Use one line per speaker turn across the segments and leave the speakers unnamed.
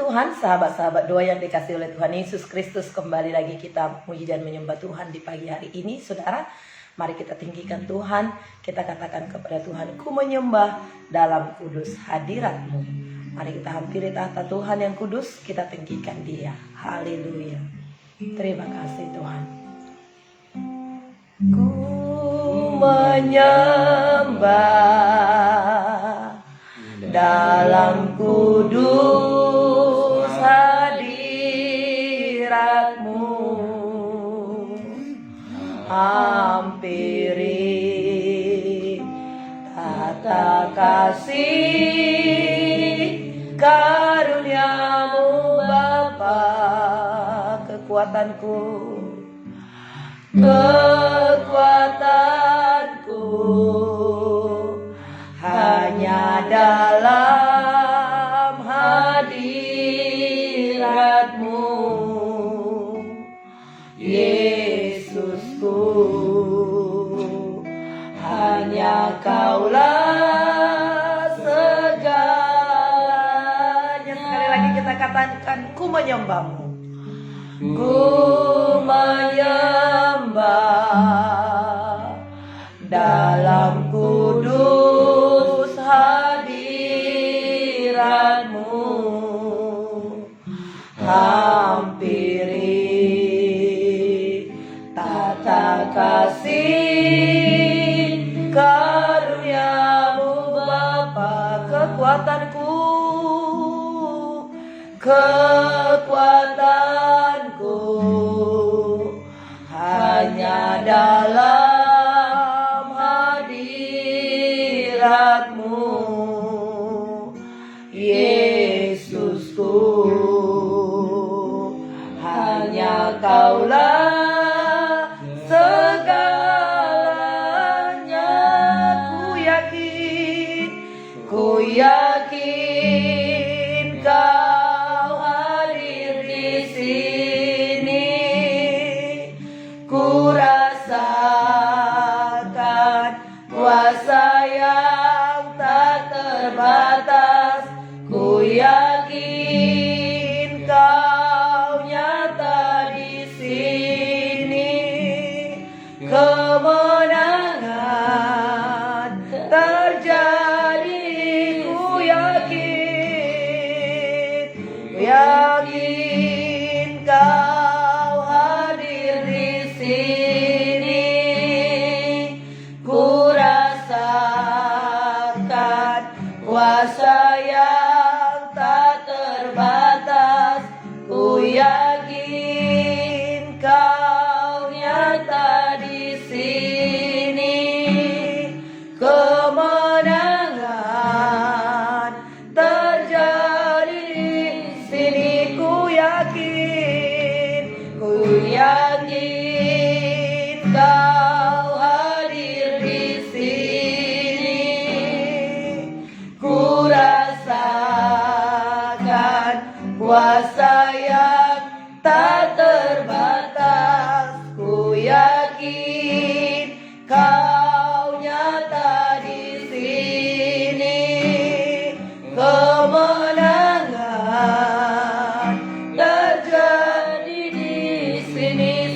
Tuhan, sahabat-sahabat doa yang dikasihi oleh Tuhan Yesus Kristus, kembali lagi kita muji dan menyembah Tuhan di pagi hari ini, saudara. Mari kita tinggikan Tuhan, kita katakan kepada Tuhan, ku menyembah dalam kudus hadirat-Mu. Mari kita hampiri tahta Tuhan yang kudus, kita tinggikan Dia. Haleluya. Terima kasih Tuhan. Ku menyembah dalam kudus hadirat-Mu, hampiri tata kasih karunia-Mu Bapa. Kekuatanku hanya dalam hadirat-Mu, Yesusku, hanya Kaulah segalanya. Sekali lagi kita katakan, ku menyembah-Mu. Ku menyembah dalam kudus hadirat-Mu, hampiri tata kasih karunia-Mu Bapa. Kekuatanku hanya dalam hadirat-Mu, Yesusku, hanya Kaulah segalanya. Ku yakin Kau hadir di sini. Ku rasakan kuasa yang tak terbatas. Ku yakin Kau nyata di sini. Kemenangan terjadi. Ku yakin Kau hadir di sini. Ku rasakan kuasa yang tak terbatas. Ku yakin Kau nyata di sini. Kemenangan terjadi di sini. Ku yakin Kau hadir di sini. Ku rasakan kuasa yang tak terbatas. Ku yakin Kau nyata di sini. Kemenangan terjadi di sini.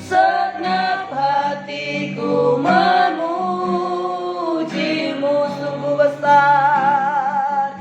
Segenap hatiku memuji-Mu. Sungguh besar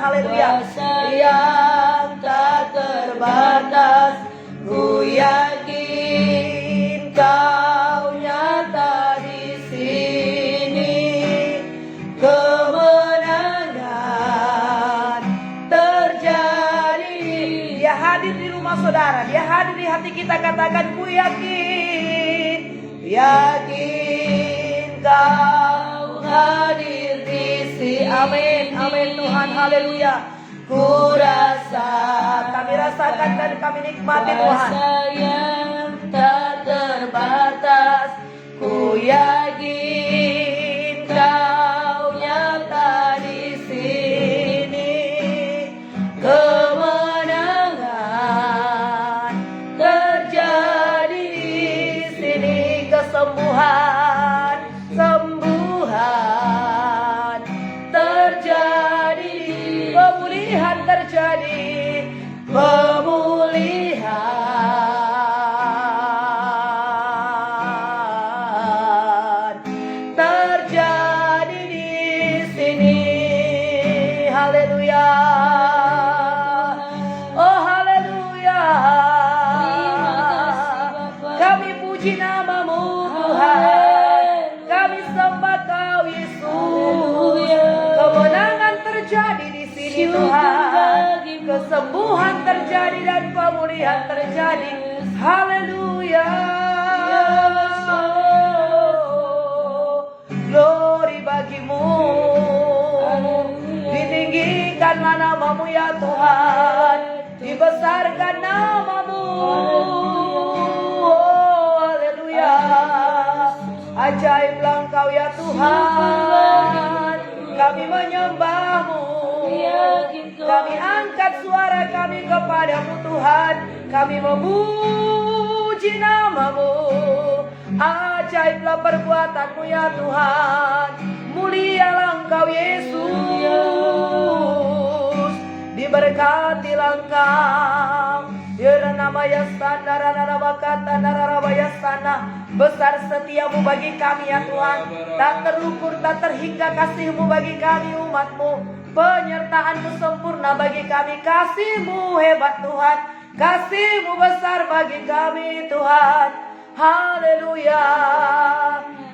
haleluya. Yang tak terbatas, ku yakin kau nyata di sini. Kemenangan terjadi. Dia hadir di rumah saudara, dia hadir di hati kita. Katakan, ku yakin, yakin kau hadir di sini. Amin, amin Tuhan, haleluya. Ku rasa, kami rasakan dan kami nikmati Tuhan. Yang tak terbatas, ku yakin kau nyata di sini. Kemenangan terjadi di sini. Kesembuhan, sembuhan terjadi. Pemulihan terjadi, pemulihan terjadi di sini. Haleluya. Oh haleluya. Kami puji namamu Tuhan. Kami sembah kau Yesus. Kemenangan terjadi di sini Tuhan. Kesembuhan terjadi dan pemulihan terjadi. Haleluya. Glory bagimu. Ditinggikanlah namamu ya Tuhan. Dibesarkan namamu. Oh, haleluya. Ajaiblah Engkau ya Tuhan. Kami menyembahmu. Kami angkat suara kami kepadamu Tuhan. Kami memuji namamu. Ajaiblah perbuatanmu ya Tuhan. Mulialah Engkau Yesus. Diberkatilah Engkau. Besar setiamu bagi kami ya Tuhan. Tak terukur, tak terhingga kasihmu bagi kami umatmu. Penyertaanmu sempurna bagi kami. Kasihmu hebat Tuhan. Kasihmu besar bagi kami Tuhan. Haleluya.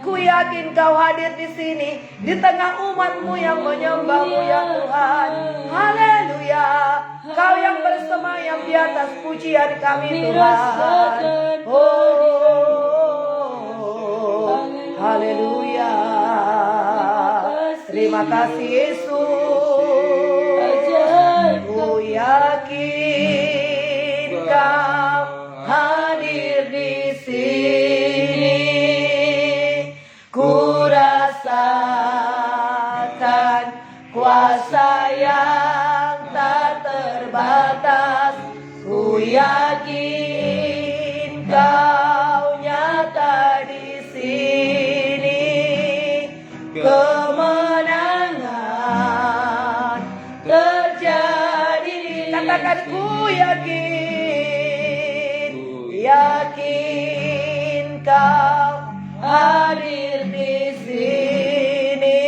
Ku yakin kau hadir di sini, di tengah umatmu yang menyembahmu ya Tuhan. Haleluya. Kau yang bersemayam di atas pujian kami Tuhan. Oh, haleluya. Terima kasih Yesus. Ku yakin kau hadir di sini. Ku rasakan kuasa yang tak terbatas. Ku yakin kau nyata di sini. Kemenangan terjadi. Katakan, ku yakin, yakin kau hadir di sini.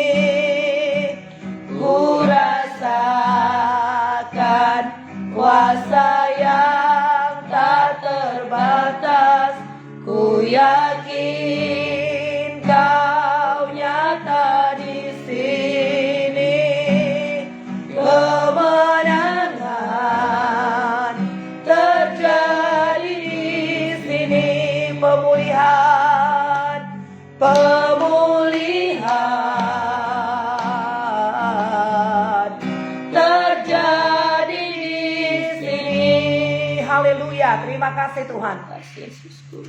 Ku rasakan kuasa yang tak terbatas. Ku yakin kau nyata di sini. Kemenangan terjadi di sini. Pemulihan, pemulihan terjadi di sini. Haleluya. Terima kasih Tuhan.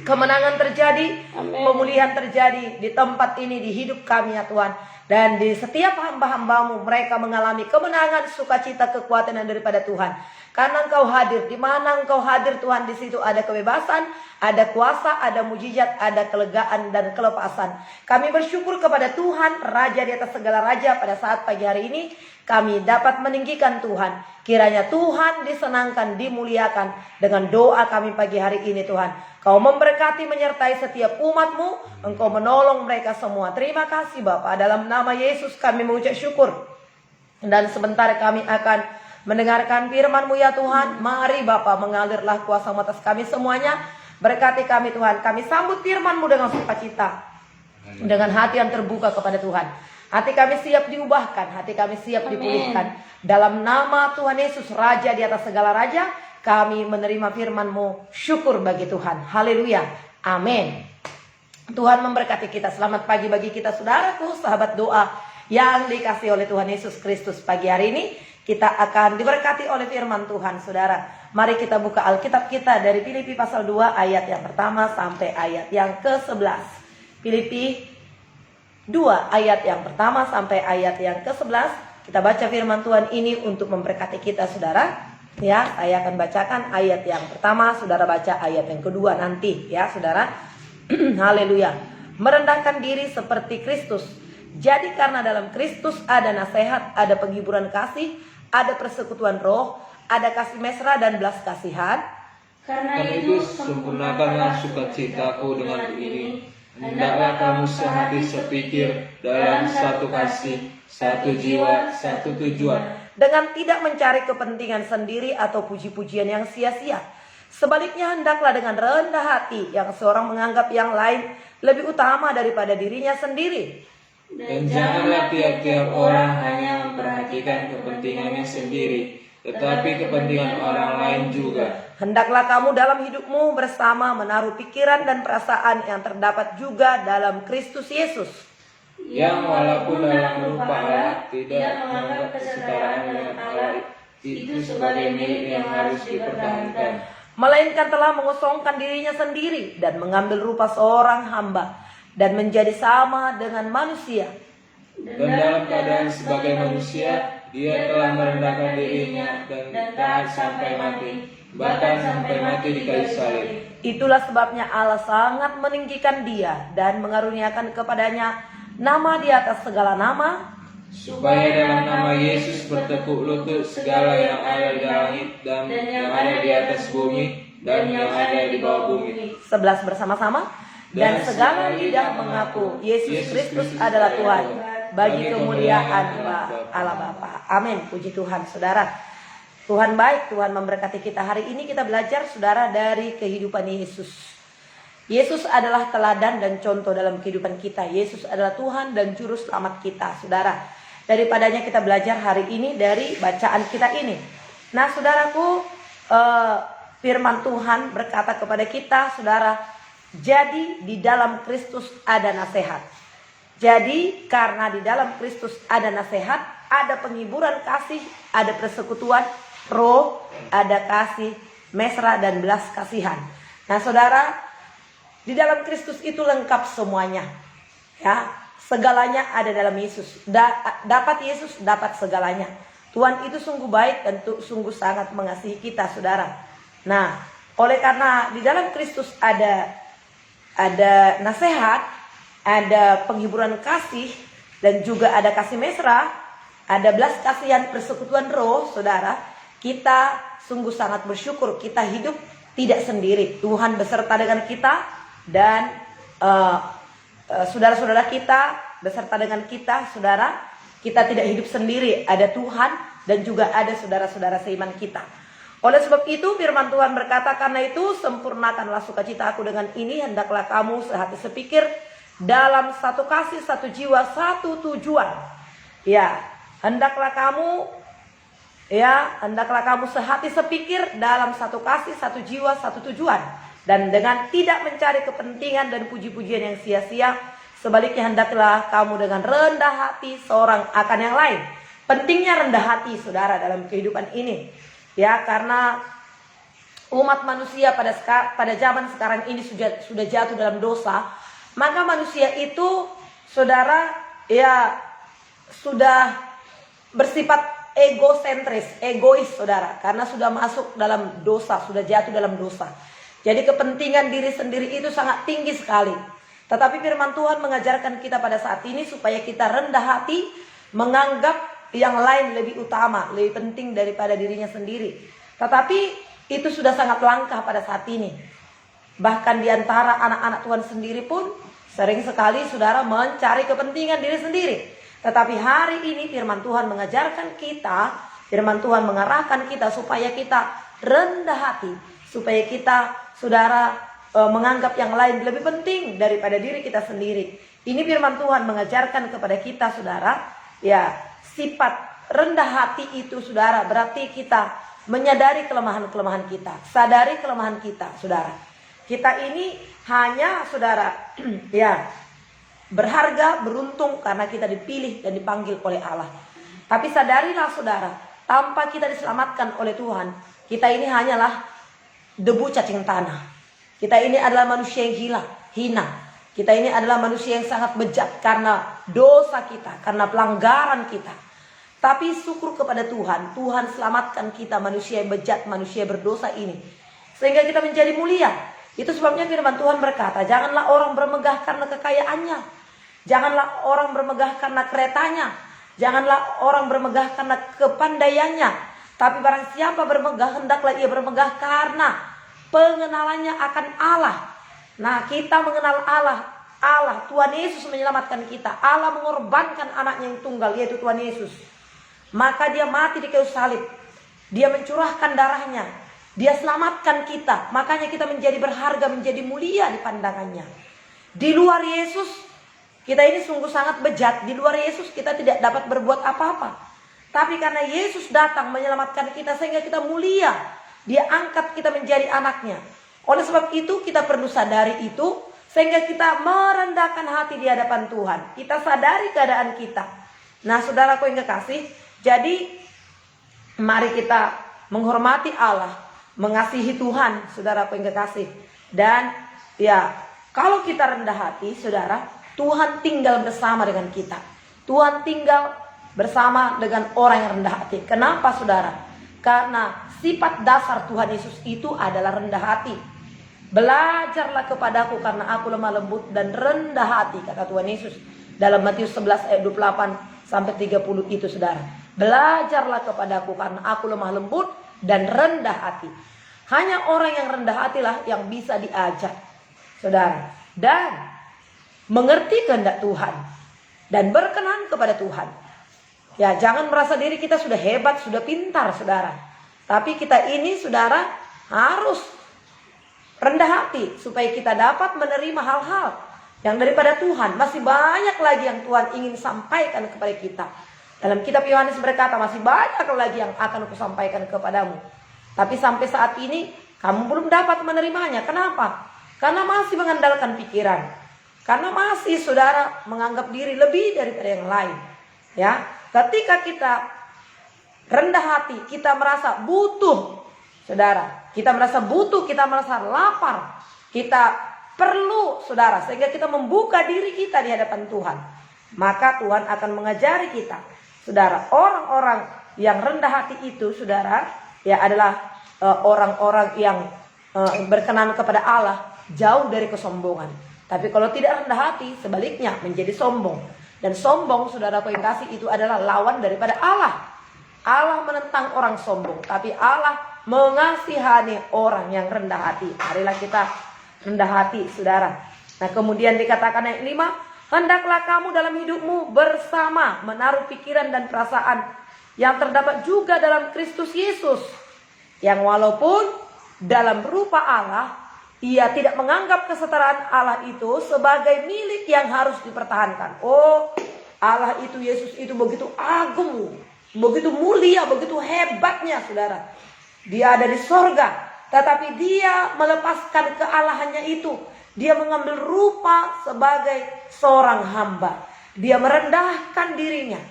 Kemenangan terjadi, pemulihan terjadi di tempat ini, di hidup kami ya Tuhan. Dan di setiap hamba-hambamu, mereka mengalami kemenangan, sukacita, kekuatan yang daripada Tuhan. Karena Engkau hadir, di mana Engkau hadir Tuhan, di situ ada kebebasan, ada kuasa, ada mujizat, ada kelegaan dan kelepasan. Kami bersyukur kepada Tuhan, Raja di atas segala raja. Pada saat pagi hari ini, kami dapat meninggikan Tuhan. Kiranya Tuhan disenangkan, dimuliakan dengan doa kami pagi hari ini Tuhan. Kau memberkati, menyertai setiap umatmu. Engkau menolong mereka semua. Terima kasih Bapa. Dalam nama Yesus kami mengucap syukur. Dan sebentar kami akan mendengarkan firman-Mu ya Tuhan. Mari Bapa, mengalirlah kuasa-Mu atas kami semuanya. Berkati kami Tuhan. Kami sambut firman-Mu dengan sukacita, dengan hati yang terbuka kepada Tuhan. Hati kami siap diubahkan, hati kami siap dipulihkan. Dalam nama Tuhan Yesus, Raja di atas segala raja, kami menerima firman-Mu. Syukur bagi Tuhan. Haleluya. Amin. Tuhan memberkati kita. Selamat pagi bagi kita saudaraku, sahabat doa yang dikasih oleh Tuhan Yesus Kristus. Pagi hari ini kita akan diberkati oleh firman Tuhan, saudara. Mari kita buka Alkitab kita dari Filipi pasal 2 ayat yang pertama sampai ayat yang ke-11. Filipi 2 ayat yang pertama sampai ayat yang ke-11. Kita baca firman Tuhan ini untuk memberkati kita, saudara. Ya, saya akan bacakan ayat yang pertama, saudara baca ayat yang kedua nanti ya, saudara. Haleluya. Merendahkan diri seperti Kristus. Jadi karena dalam Kristus ada nasihat, ada penghiburan kasih, ada persekutuan roh, ada kasih mesra dan belas kasihan.
Karena itu sempurnakanlah sukacitaku dengan ini. Hendaklah kamu sehati sepikir dalam satu kasih, satu jiwa, satu tujuan.
Dengan tidak mencari kepentingan sendiri atau puji-pujian yang sia-sia. Sebaliknya hendaklah dengan rendah hati yang seorang menganggap yang lain lebih utama daripada dirinya sendiri.
Dan janganlah tiap-tiap orang hanya memperhatikan kepentingannya sendiri, tetapi kepentingan orang lain juga.
Hendaklah kamu dalam hidupmu bersama menaruh pikiran dan perasaan yang terdapat juga dalam Kristus Yesus.
Yang walaupun dalam rupa Allah tidak menganggap kesetaraan dengan Allah itu sebagai milik yang harus dipertahankan,
melainkan telah mengosongkan dirinya sendiri dan mengambil rupa seorang hamba dan menjadi sama dengan manusia.
Dan dalam keadaan sebagai manusia, dia telah merendahkan dirinya dan taat sampai mati, bahkan sampai mati di kayu salib.
Itulah sebabnya Allah sangat meninggikan dia dan mengaruniakan kepadanya nama di atas segala nama,
supaya dalam nama Yesus bertekuk lutut segala yang ada di langit dan yang ada di atas bumi dan yang ada di bawah bumi.
11 bersama-sama. Dan segala lidah mengaku Yesus Kristus adalah Tuhan, bagi kemuliaan Allah Bapa. Amin. Puji Tuhan, saudara. Tuhan baik, Tuhan memberkati kita. Hari ini kita belajar, saudara, dari kehidupan Yesus. Yesus adalah teladan dan contoh dalam kehidupan kita. Yesus adalah Tuhan dan juru selamat kita, saudara. Daripadanya kita belajar hari ini dari bacaan kita ini. Nah, saudaraku, firman Tuhan berkata kepada kita, saudara, jadi di dalam Kristus ada nasihat. Jadi karena di dalam Kristus ada nasihat, ada penghiburan kasih, ada persekutuan roh, ada kasih mesra dan belas kasihan. Nah, saudara, di dalam Kristus itu lengkap semuanya. Ya, segalanya ada dalam Yesus. Dapat Yesus, dapat segalanya. Tuhan itu sungguh baik dan sungguh sangat mengasihi kita, saudara. Nah, oleh karena di dalam Kristus ada nasihat, ada penghiburan kasih, dan juga ada kasih mesra, ada belas kasihan, persekutuan roh, saudara. Kita sungguh sangat bersyukur kita hidup tidak sendiri. Tuhan beserta dengan kita dan saudara-saudara kita beserta dengan kita, saudara. Kita tidak hidup sendiri, ada Tuhan dan juga ada saudara-saudara seiman kita. Oleh sebab itu firman Tuhan berkata, karena itu sempurnakanlah sukacitaku dengan ini, hendaklah kamu sehati sepikir dalam satu kasih, satu jiwa, satu tujuan. Ya, hendaklah kamu sehati sepikir dalam satu kasih, satu jiwa, satu tujuan. Dan dengan tidak mencari kepentingan dan puji-pujian yang sia-sia, sebaliknya hendaklah kamu dengan rendah hati seorang akan yang lain. Pentingnya rendah hati, saudara, dalam kehidupan ini. Ya, karena umat manusia pada zaman sekarang ini sudah jatuh dalam dosa, maka manusia itu, saudara, ya sudah bersifat egois, saudara, karena sudah masuk dalam dosa, sudah jatuh dalam dosa. Jadi kepentingan diri sendiri itu sangat tinggi sekali. Tetapi firman Tuhan mengajarkan kita pada saat ini supaya kita rendah hati, menganggap yang lain lebih utama, lebih penting daripada dirinya sendiri. Tetapi itu sudah sangat langka pada saat ini. Bahkan di antara anak-anak Tuhan sendiri pun sering sekali, saudara, mencari kepentingan diri sendiri. Tetapi hari ini firman Tuhan mengajarkan kita, firman Tuhan mengarahkan kita supaya kita rendah hati, supaya kita, saudara, menganggap yang lain lebih penting daripada diri kita sendiri. Ini firman Tuhan mengajarkan kepada kita, saudara, ya, sifat rendah hati itu, saudara, berarti kita menyadari kelemahan-kelemahan kita, sadari kelemahan kita, saudara. Kita ini hanya, saudara, ya, berharga, beruntung karena kita dipilih dan dipanggil oleh Allah. Tapi sadarilah, saudara, tanpa kita diselamatkan oleh Tuhan, kita ini hanyalah debu cacing tanah. Kita ini adalah manusia yang hina. Kita ini adalah manusia yang sangat bejat karena dosa kita, karena pelanggaran kita. Tapi syukur kepada Tuhan, Tuhan selamatkan kita, manusia yang bejat, manusia berdosa ini, sehingga kita menjadi mulia. Itu sebabnya firman Tuhan berkata, janganlah orang bermegah karena kekayaannya, janganlah orang bermegah karena keretanya, janganlah orang bermegah karena kepandaiannya. Tapi barang siapa bermegah, hendaklah ia bermegah karena pengenalannya akan Allah. Nah, kita mengenal Allah, Tuhan Yesus menyelamatkan kita. Allah mengorbankan anaknya yang tunggal, yaitu Tuhan Yesus. Maka dia mati di kayu salib, dia mencurahkan darahnya, dia selamatkan kita. Makanya kita menjadi berharga, menjadi mulia di pandangannya. Di luar Yesus, kita ini sungguh sangat bejat. Di luar Yesus kita tidak dapat berbuat apa-apa. Tapi karena Yesus datang menyelamatkan kita, sehingga kita mulia, dia angkat kita menjadi anaknya. Oleh sebab itu kita perlu sadari itu, sehingga kita merendahkan hati di hadapan Tuhan. Kita sadari keadaan kita. Nah, saudaraku yang kekasih, jadi mari kita menghormati Allah, mengasihi Tuhan, saudaraku yang kekasih. Dan ya, kalau kita rendah hati, saudara, Tuhan tinggal bersama dengan kita. Tuhan tinggal bersama dengan orang yang rendah hati. Kenapa, saudara? Karena sifat dasar Tuhan Yesus itu adalah rendah hati. Belajarlah kepadaku karena aku lemah lembut dan rendah hati, kata Tuhan Yesus dalam Matius 11 ayat 28 sampai 30 itu, saudara. Belajarlah kepadaku karena aku lemah lembut dan rendah hati. Hanya orang yang rendah hatilah yang bisa diajak, saudara, dan mengerti kehendak Tuhan dan berkenan kepada Tuhan. Ya, jangan merasa diri kita sudah hebat, sudah pintar, saudara. Tapi kita ini, saudara, harus rendah hati supaya kita dapat menerima hal-hal yang daripada Tuhan. Masih banyak lagi yang Tuhan ingin sampaikan kepada kita. Dalam kitab Yohanes berkata, masih banyak lagi yang akan aku sampaikan kepadamu. Tapi sampai saat ini kamu belum dapat menerimanya. Kenapa? Karena masih mengandalkan pikiran. Karena masih, saudara, menganggap diri lebih daripada yang lain. Ya, ketika kita rendah hati, kita merasa butuh, saudara. Kita merasa butuh, kita merasa lapar. Kita perlu, saudara, sehingga kita membuka diri kita di hadapan Tuhan. Maka Tuhan akan mengajari kita, saudara. Orang-orang yang rendah hati itu, saudara, ya adalah orang-orang yang berkenan kepada Allah, jauh dari kesombongan. Tapi kalau tidak rendah hati, sebaliknya menjadi sombong. Dan sombong, saudaraku yang kasih, itu adalah lawan daripada Allah. Allah menentang orang sombong, tapi Allah mengasihani orang yang rendah hati. Marilah kita rendah hati, saudara. Nah, kemudian dikatakan yang 5, hendaklah kamu dalam hidupmu bersama menaruh pikiran dan perasaan yang terdapat juga dalam Kristus Yesus, yang walaupun dalam rupa Allah, ia tidak menganggap kesetaraan Allah itu sebagai milik yang harus dipertahankan. Oh, Allah itu, Yesus itu begitu agung, begitu mulia, begitu hebatnya, saudara. Dia ada di sorga, tetapi dia melepaskan kealahannya itu. Dia mengambil rupa sebagai seorang hamba. Dia merendahkan dirinya.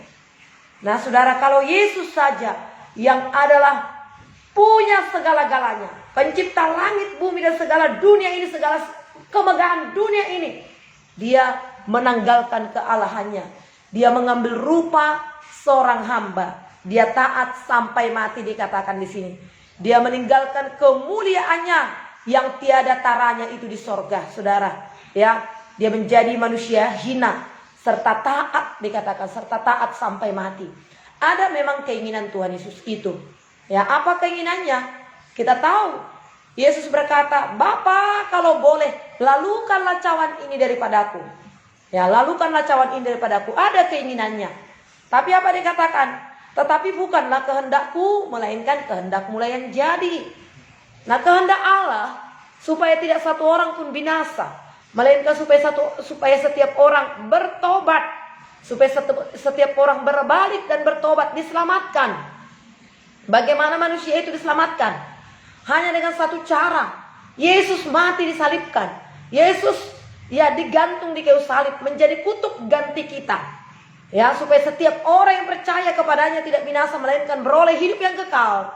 Nah, saudara, kalau Yesus saja yang adalah punya segala-galanya, pencipta langit, bumi, dan segala dunia ini, segala kemegahan dunia ini, dia menanggalkan kealahannya. Dia mengambil rupa seorang hamba. Dia taat sampai mati, dikatakan di sini. Dia meninggalkan kemuliaannya yang tiada taranya itu di sorga, saudara. Ya, dia menjadi manusia hina serta taat, dikatakan serta taat sampai mati. Ada memang keinginan Tuhan Yesus itu. Ya, apa keinginannya? Kita tahu. Yesus berkata, Bapa, kalau boleh, lalukanlah cawan ini daripadaku. Ya, lalukanlah cawan ini daripadaku. Ada keinginannya. Tapi apa dikatakan? Tetapi bukanlah kehendakku, melainkan kehendakmu lah yang jadi. Nah, kehendak Allah supaya tidak satu orang pun binasa, melainkan supaya setiap orang bertobat, supaya setiap orang berbalik dan bertobat, diselamatkan. Bagaimana manusia itu diselamatkan? Hanya dengan satu cara. Yesus mati disalibkan. Yesus digantung di kayu salib menjadi kutuk ganti kita. Ya, supaya setiap orang yang percaya kepadanya tidak binasa melainkan beroleh hidup yang kekal.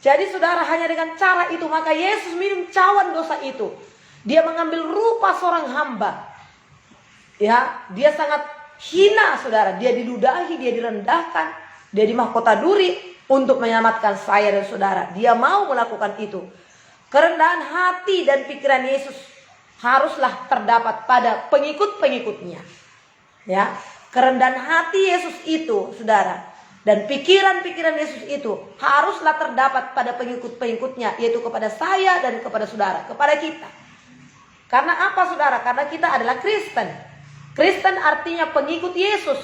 Jadi saudara, hanya dengan cara itu maka Yesus minum cawan dosa itu. Dia mengambil rupa seorang hamba. Ya, dia sangat hina saudara. Dia diludahi, dia direndahkan, dia dimahkota duri untuk menyelamatkan saya dan saudara. Dia mau melakukan itu. Kerendahan hati dan pikiran Yesus haruslah terdapat pada pengikut-pengikutnya. Ya, kerendahan hati Yesus itu, saudara, dan pikiran-pikiran Yesus itu haruslah terdapat pada pengikut-pengikutnya, yaitu kepada saya dan kepada saudara, kepada kita. Karena apa saudara? Karena kita adalah Kristen. Kristen artinya pengikut Yesus.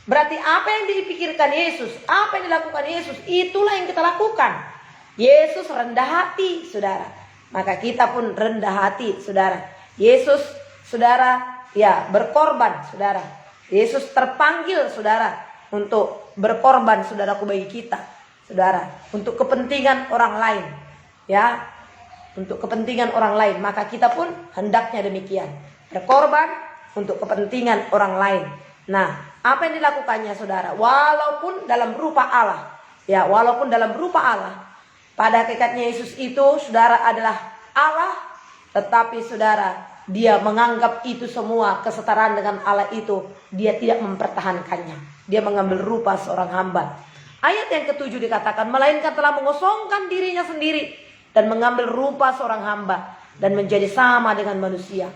Berarti apa yang dipikirkan Yesus, apa yang dilakukan Yesus, itulah yang kita lakukan. Yesus rendah hati, saudara. Maka kita pun rendah hati, saudara. Yesus, saudara, berkorban, saudara. Yesus terpanggil, saudara, untuk berkorban, saudaraku, bagi kita, saudara, untuk kepentingan orang lain, ya, untuk kepentingan orang lain. Maka kita pun hendaknya demikian, berkorban untuk kepentingan orang lain. Nah, apa yang dilakukannya, saudara? Walaupun dalam rupa Allah, walaupun dalam rupa Allah, pada hakikatnya Yesus itu, saudara, adalah Allah, tetapi saudara, dia menganggap itu semua kesetaraan dengan Allah itu, dia tidak mempertahankannya. Dia mengambil rupa seorang hamba. Ayat yang ke-7 dikatakan, melainkan telah mengosongkan dirinya sendiri dan mengambil rupa seorang hamba dan menjadi sama dengan manusia.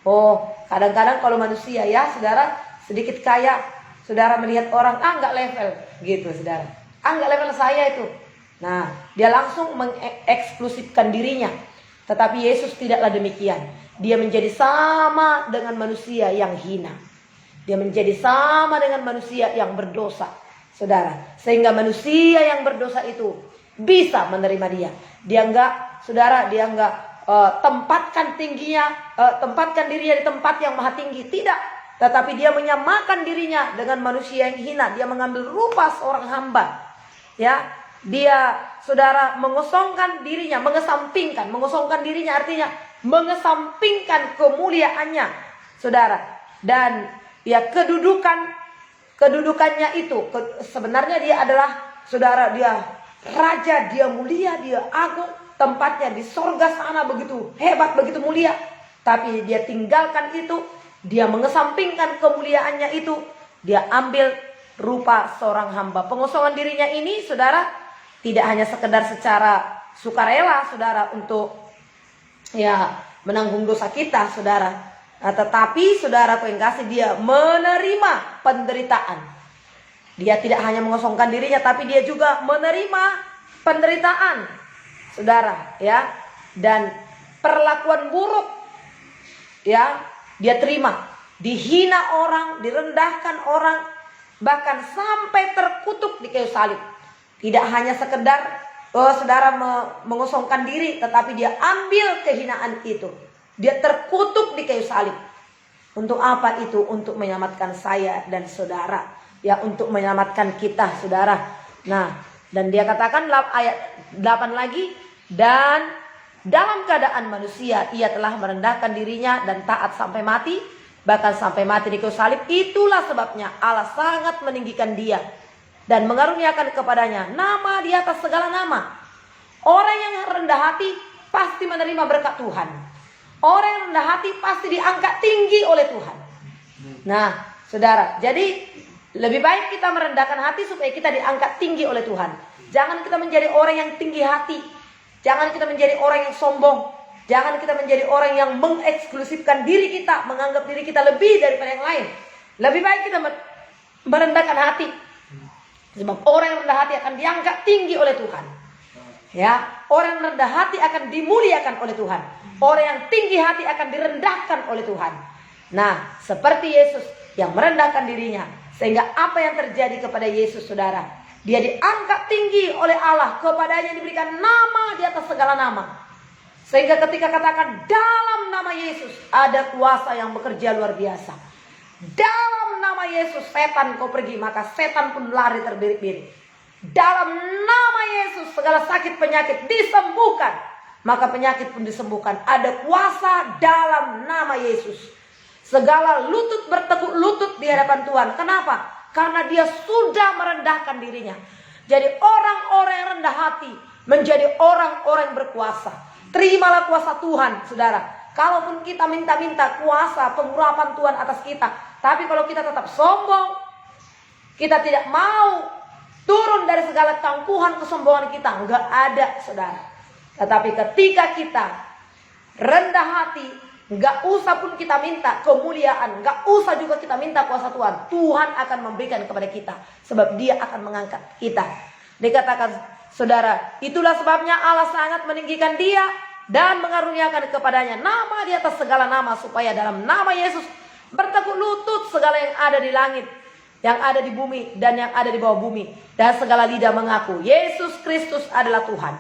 Oh, kadang-kadang kalau manusia, ya saudara, sedikit kaya, saudara melihat orang, enggak level gitu, saudara. Enggak level saya itu. Nah, dia langsung mengeksklusifkan dirinya. Tetapi Yesus tidaklah demikian. Dia menjadi sama dengan manusia yang hina. Dia menjadi sama dengan manusia yang berdosa, saudara. Sehingga manusia yang berdosa itu bisa menerima dia. Dia enggak, saudara, dia enggak tempatkan dirinya di tempat yang maha tinggi. Tidak. Tetapi dia menyamakan dirinya dengan manusia yang hina. Dia mengambil rupa seorang hamba. Ya, dia, saudara, mengosongkan dirinya, mengosongkan dirinya artinya mengesampingkan kemuliaannya, saudara. Dan kedudukannya itu sebenarnya dia adalah, saudara, dia raja, dia mulia, dia agung, tempatnya di sorga sana begitu hebat, begitu mulia. Tapi dia tinggalkan itu, dia mengesampingkan kemuliaannya itu, dia ambil rupa seorang hamba. Pengosongan dirinya ini, saudara, tidak hanya sekedar secara sukarela, saudara, untuk menanggung dosa kita, saudara. Nah, tetapi saudara yang kasih, dia menerima penderitaan. Dia tidak hanya mengosongkan dirinya, tapi dia juga menerima penderitaan, saudara, ya. Dan perlakuan buruk, ya, dia terima. Dihina orang, direndahkan orang, bahkan sampai terkutuk di kayu salib. Tidak hanya sekedar saudara mengosongkan diri, tetapi dia ambil kehinaan itu. Dia terkutuk di kayu salib. Untuk apa itu? Untuk menyelamatkan saya dan saudara. Ya, untuk menyelamatkan kita, saudara. Nah, dan dia katakan ayat 8 lagi, dan dalam keadaan manusia ia telah merendahkan dirinya dan taat sampai mati, bahkan sampai mati di kayu salib. Itulah sebabnya Allah sangat meninggikan dia dan mengaruniakan kepadanya nama di atas segala nama. Orang yang rendah hati pasti menerima berkat Tuhan. Orang yang rendah hati pasti diangkat tinggi oleh Tuhan. Nah, saudara, jadi lebih baik kita merendahkan hati supaya kita diangkat tinggi oleh Tuhan. Jangan kita menjadi orang yang tinggi hati. Jangan kita menjadi orang yang sombong. Jangan kita menjadi orang yang mengeksklusifkan diri kita, menganggap diri kita lebih daripada yang lain. Lebih baik kita merendahkan hati. Sebab orang yang rendah hati akan diangkat tinggi oleh Tuhan. Ya, orang yang rendah hati akan dimuliakan oleh Tuhan. Orang yang tinggi hati akan direndahkan oleh Tuhan. Nah, seperti Yesus yang merendahkan dirinya, sehingga apa yang terjadi kepada Yesus, saudara? Dia diangkat tinggi oleh Allah, kepadanya diberikan nama di atas segala nama. Sehingga ketika katakan dalam nama Yesus ada kuasa yang bekerja luar biasa. Dalam nama Yesus setan kau pergi, maka setan pun lari terbirik-birik. Dalam nama Yesus segala sakit penyakit disembuhkan, maka penyakit pun disembuhkan. Ada kuasa dalam nama Yesus. Segala lutut bertekuk lutut di hadapan Tuhan. Kenapa? Karena dia sudah merendahkan dirinya. Jadi orang-orang yang rendah hati menjadi orang-orang yang berkuasa. Terimalah kuasa Tuhan, saudara. Kalaupun kita minta-minta kuasa pengurapan Tuhan atas kita, tapi kalau kita tetap sombong, kita tidak mau turun dari segala tangkuhan kesombongan kita, enggak ada, saudara. Tetapi ketika kita rendah hati, enggak usah pun kita minta kemuliaan, enggak usah juga kita minta kuasa Tuhan, Tuhan akan memberikan kepada kita, sebab Dia akan mengangkat kita. Dikatakan, saudara, itulah sebabnya Allah sangat meninggikan dia dan mengaruniakan kepadanya nama di atas segala nama, supaya dalam nama Yesus bertekuk lutut segala yang ada di langit, yang ada di bumi, dan yang ada di bawah bumi, dan segala lidah mengaku Yesus Kristus adalah Tuhan,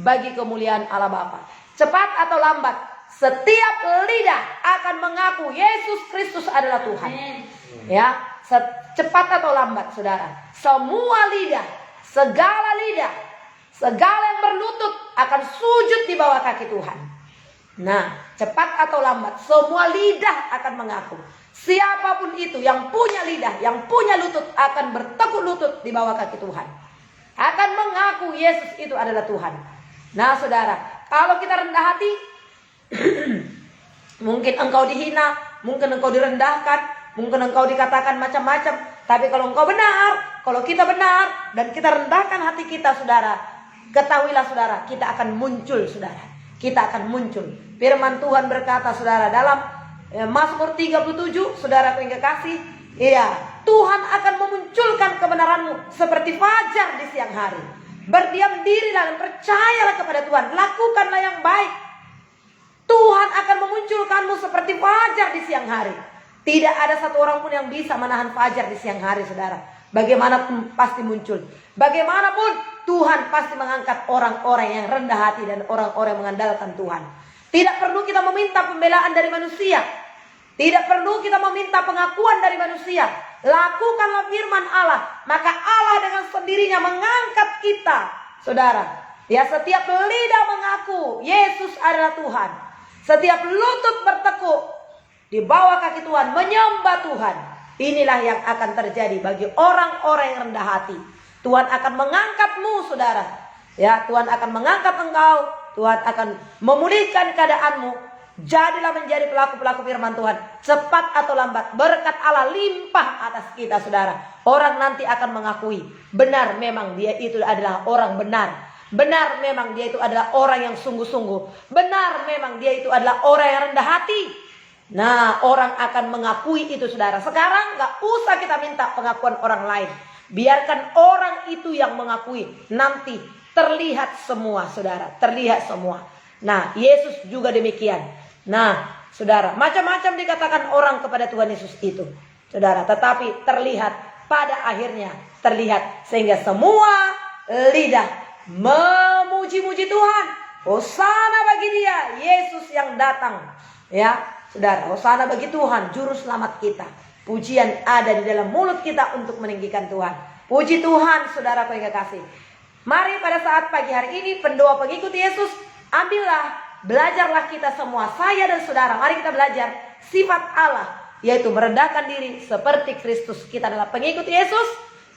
bagi kemuliaan Allah Bapa. Cepat atau lambat, setiap lidah akan mengaku Yesus Kristus adalah Tuhan. Ya, cepat atau lambat, saudara, semua lidah, segala lidah, segala yang berlutut akan sujud di bawah kaki Tuhan. Nah, cepat atau lambat, semua lidah akan mengaku. Siapapun itu yang punya lidah, yang punya lutut, akan bertekuk lutut di bawah kaki Tuhan. Akan mengaku Yesus itu adalah Tuhan. Nah, saudara, kalau kita rendah hati, mungkin engkau dihina, mungkin engkau direndahkan, mungkin engkau dikatakan macam-macam. Tapi kalau engkau benar, kalau kita benar dan kita rendahkan hati kita, saudara, ketahuilah saudara, kita akan muncul, saudara. Kita akan muncul. Firman Tuhan berkata, saudara, dalam Mazmur 37, saudara yang kekasih, iya, Tuhan akan memunculkan kebenaranmu seperti fajar di siang hari. Berdiam dirilah dan percayalah kepada Tuhan, lakukanlah yang baik. Tuhan akan memunculkanmu seperti fajar di siang hari. Tidak ada satu orang pun yang bisa menahan fajar di siang hari, saudara. Bagaimanapun pasti muncul. Bagaimanapun Tuhan pasti mengangkat orang-orang yang rendah hati dan orang-orang yang mengandalkan Tuhan. Tidak perlu kita meminta pembelaan dari manusia. Tidak perlu kita meminta pengakuan dari manusia. Lakukanlah firman Allah, maka Allah dengan sendirinya mengangkat kita, saudara. Ya, setiap lidah mengaku Yesus adalah Tuhan. Setiap lutut bertekuk di bawah kaki Tuhan, menyembah Tuhan. Inilah yang akan terjadi bagi orang-orang yang rendah hati. Tuhan akan mengangkatmu, saudara. Ya, Tuhan akan mengangkat engkau. Tuhan akan memulihkan keadaanmu. Jadilah menjadi pelaku-pelaku firman Tuhan. Cepat atau lambat, berkat Allah limpah atas kita, saudara. Orang nanti akan mengakui, benar memang dia itu adalah orang benar. Benar memang dia itu adalah orang yang sungguh-sungguh. Benar memang dia itu adalah orang yang rendah hati. Nah, orang akan mengakui itu, saudara. Sekarang gak usah kita minta pengakuan orang lain. Biarkan orang itu yang mengakui. Nanti terlihat semua, saudara. Terlihat semua. Nah, Yesus juga demikian. Nah, saudara, macam-macam dikatakan orang kepada Tuhan Yesus itu, saudara. Tetapi terlihat pada akhirnya, terlihat. Sehingga semua lidah memuji-muji Tuhan. Hosana bagi dia, Yesus yang datang. Ya, saudara, hosana bagi Tuhan, juru selamat kita. Pujian ada di dalam mulut kita untuk meninggikan Tuhan. Puji Tuhan, saudara yang kekasih. Mari pada saat pagi hari ini, pendoa pengikut Yesus, ambillah, belajarlah kita semua, saya dan saudara. Mari kita belajar sifat Allah, yaitu merendahkan diri seperti Kristus. Kita adalah pengikut Yesus,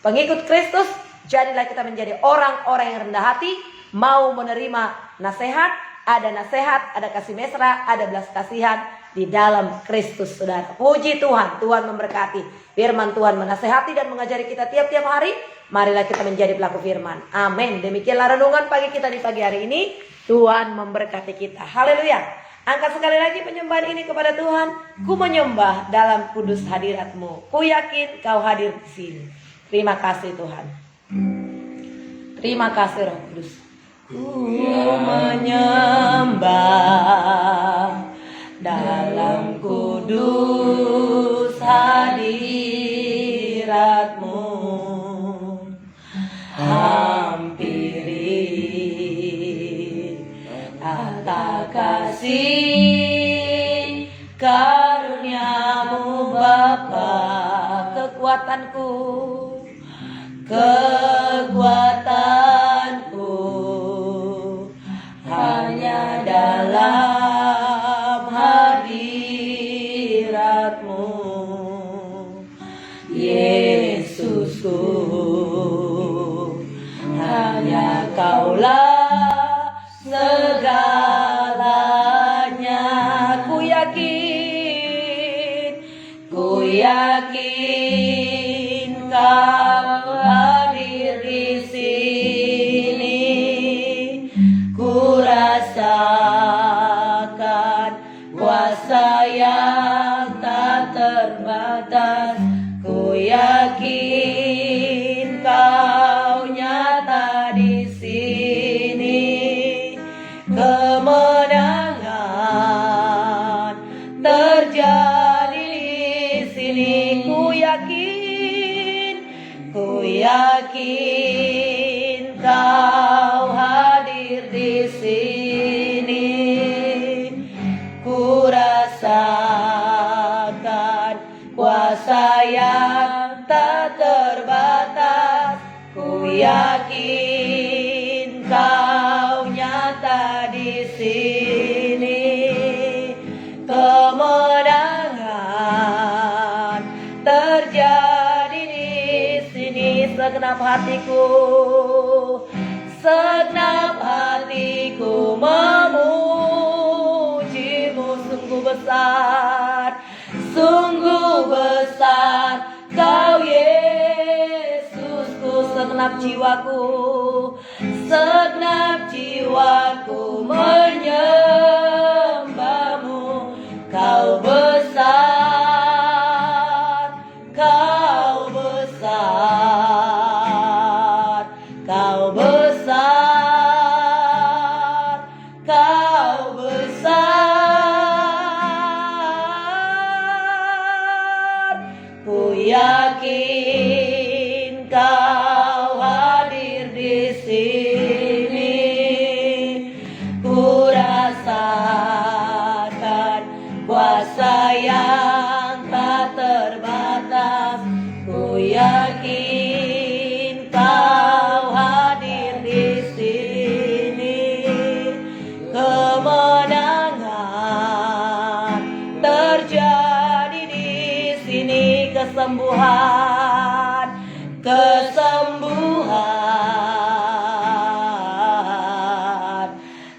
pengikut Kristus. Jadilah kita menjadi orang-orang yang rendah hati, mau menerima nasihat. Ada nasihat, ada kasih mesra, ada belas kasihan di dalam Kristus, saudara. Puji Tuhan, Tuhan memberkati. Firman Tuhan menasehati dan mengajari kita tiap-tiap hari. Marilah kita menjadi pelaku firman. Amin. Demikianlah renungan pagi kita di pagi hari ini. Tuhan memberkati kita. Haleluya. Angkat sekali lagi penyembahan ini kepada Tuhan. Ku menyembah dalam kudus hadirat-Mu. Ku yakin Kau hadir di sini. Terima kasih Tuhan. Terima kasih Roh Kudus. Ku menyembah dalam kudus hadirat-Mu. Hampiri tata kasih karunia-Mu Bapa, kekuatanku hanya dalam hadirat-Mu. Yesusku, hanya Kaulah segalanya. Ku yakin Kau hadir di sini. Ku rasakan kuasa yang tak terbatas. Ku yakin Kau nyata di sini. Kemenangan terjadi di sini. Ku yakin Kau hadir di sini. Ku rasakan kuasa yang tak terbatas. Ku yakin Kau nyata di sini. Kemenangan terjadi di sini. Segenap hatiku memuji-Mu. Sungguh besar Kau Yesusku. Segenap jiwaku menyembah-Mu. Kau besar, Kau besar, Kau besar, Kau besar. Ku yakin Kau hadir di sini. Ku rasakan kuasa yang tak terbatas. Ku yakin Kau hadir di sini. Kemenangan terjadi di sini. Kesembuhan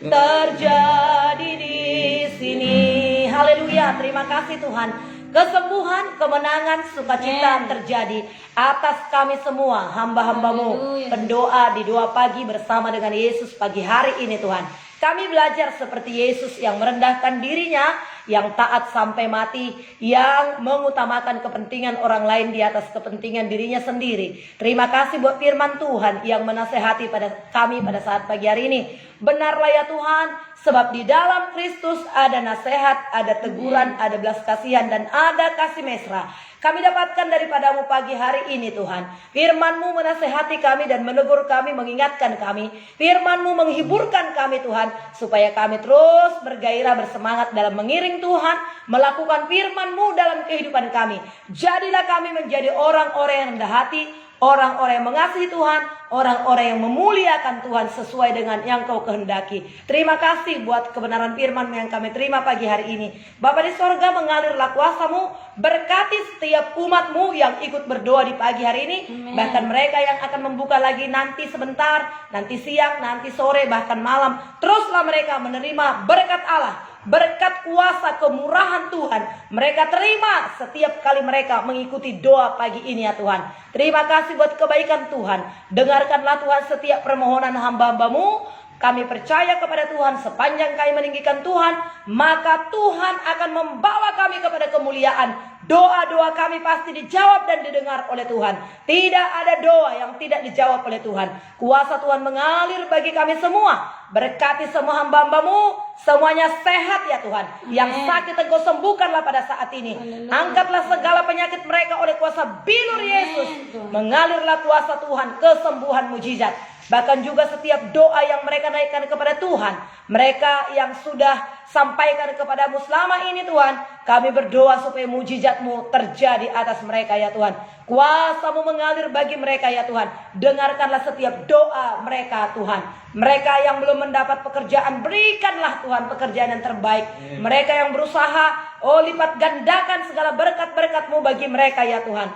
terjadi di sini. Haleluya, terima kasih Tuhan. Kesembuhan, kemenangan, sukacita terjadi atas kami semua, hamba-hamba-Mu, pendoa di doa pagi bersama dengan Yesus pagi hari ini Tuhan. Kami belajar seperti Yesus yang merendahkan dirinya, yang taat sampai mati, yang mengutamakan kepentingan orang lain di atas kepentingan dirinya sendiri. Terima kasih buat firman Tuhan yang menasehati pada kami pada saat pagi hari ini. Benarlah ya Tuhan, sebab di dalam Kristus ada nasihat, ada teguran, ada belas kasihan, dan ada kasih mesra. Kami dapatkan daripada-Mu pagi hari ini Tuhan. Firman-Mu menasehati kami dan menegur kami, mengingatkan kami. Firman-Mu menghiburkan kami Tuhan, supaya kami terus bergairah, bersemangat dalam mengiring Tuhan, melakukan firman-Mu dalam kehidupan kami. Jadilah kami menjadi orang-orang yang rendah hati, orang-orang yang mengasihi Tuhan, orang-orang yang memuliakan Tuhan sesuai dengan yang Kau kehendaki. Terima kasih buat kebenaran firman yang kami terima pagi hari ini. Bapa di sorga, mengalirlah kuasa-Mu, berkati setiap umat-Mu yang ikut berdoa di pagi hari ini. Bahkan mereka yang akan membuka lagi nanti sebentar, nanti siang, nanti sore, bahkan malam. Teruslah mereka menerima berkat Allah, berkat kuasa kemurahan Tuhan. Mereka terima setiap kali mereka mengikuti doa pagi ini ya Tuhan. Terima kasih buat kebaikan Tuhan. Dengarkanlah Tuhan setiap permohonan hamba-hamba-Mu. Kami percaya kepada Tuhan, sepanjang kami meninggikan Tuhan, maka Tuhan akan membawa kami kepada kemuliaan doa-doa kami pasti dijawab dan didengar oleh Tuhan. Tidak ada doa yang tidak dijawab oleh Tuhan. Kuasa Tuhan mengalir bagi kami semua. Berkati semua hamba-Hamba-Mu, semuanya sehat ya Tuhan. Yang sakit Engkau sembuhkanlah pada saat ini. Angkatlah segala penyakit mereka oleh kuasa bilur Yesus. Mengalirlah kuasa Tuhan, kesembuhan mujizat. Bahkan juga setiap doa yang mereka naikkan kepada Tuhan, mereka yang sudah sampaikan kepadamu selama ini Tuhan, kami berdoa supaya mujizat-Mu terjadi atas mereka ya Tuhan. Kuasa-Mu mengalir bagi mereka ya Tuhan. Dengarkanlah setiap doa mereka Tuhan. Mereka yang belum mendapat pekerjaan, berikanlah Tuhan pekerjaan yang terbaik. Mereka yang berusaha, lipat gandakan segala berkat-berkat-Mu bagi mereka ya Tuhan.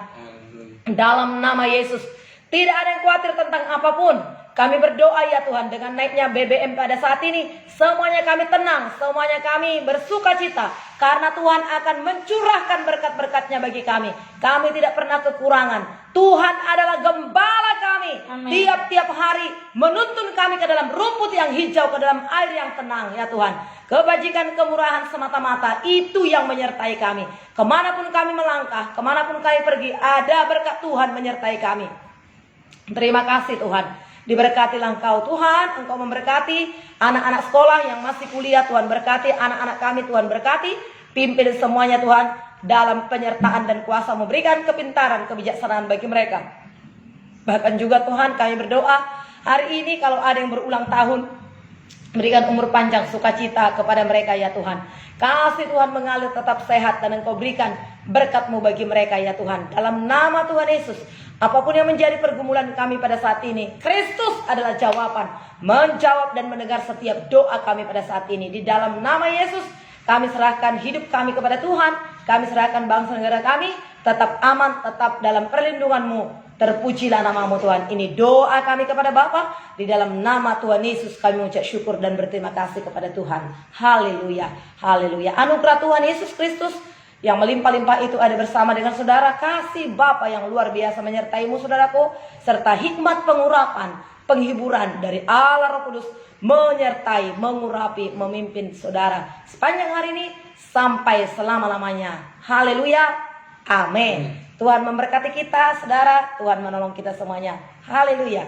Dalam nama Yesus, tidak ada yang khawatir tentang apapun. Kami berdoa ya Tuhan, dengan naiknya BBM pada saat ini, semuanya kami tenang, semuanya kami bersuka cita, karena Tuhan akan mencurahkan berkat-berkat-Nya bagi kami. Kami tidak pernah kekurangan. Tuhan adalah gembala kami. Tiap-tiap hari menuntun kami ke dalam rumput yang hijau, ke dalam air yang tenang ya Tuhan. Kebajikan, kemurahan semata-mata itu yang menyertai kami. Kemanapun kami melangkah, kemanapun kami pergi, ada berkat Tuhan menyertai kami. Terima kasih Tuhan. Diberkatilah Engkau Tuhan. Engkau memberkati anak-anak sekolah yang masih kuliah. Tuhan berkati anak-anak kami. Tuhan berkati, pimpin semuanya Tuhan dalam penyertaan dan kuasa, memberikan kepintaran, kebijaksanaan bagi mereka. Bahkan juga Tuhan kami berdoa hari ini kalau ada yang berulang tahun, berikan umur panjang, sukacita kepada mereka ya Tuhan. Kasih Tuhan mengalir tetap sehat, dan Engkau berikan berkat-Mu bagi mereka ya Tuhan. Dalam nama Tuhan Yesus, apapun yang menjadi pergumulan kami pada saat ini, Kristus adalah jawaban. Menjawab dan mendengar setiap doa kami pada saat ini. Di dalam nama Yesus, kami serahkan hidup kami kepada Tuhan. Kami serahkan bangsa negara kami, tetap aman, tetap dalam perlindungan-Mu. Terpujilah nama-Mu Tuhan. Ini doa kami kepada Bapa. Di dalam nama Tuhan Yesus kami mengucap syukur dan berterima kasih kepada Tuhan. Haleluya, haleluya. Anugerah Tuhan Yesus Kristus yang melimpah-limpah itu ada bersama dengan saudara. Kasih Bapa yang luar biasa menyertai-mu saudaraku, serta hikmat pengurapan, penghiburan dari Allah Roh Kudus menyertai, mengurapi, memimpin saudara sepanjang hari ini sampai selama-lamanya. Haleluya, amin. Tuhan memberkati kita saudara, Tuhan menolong kita semuanya. Haleluya.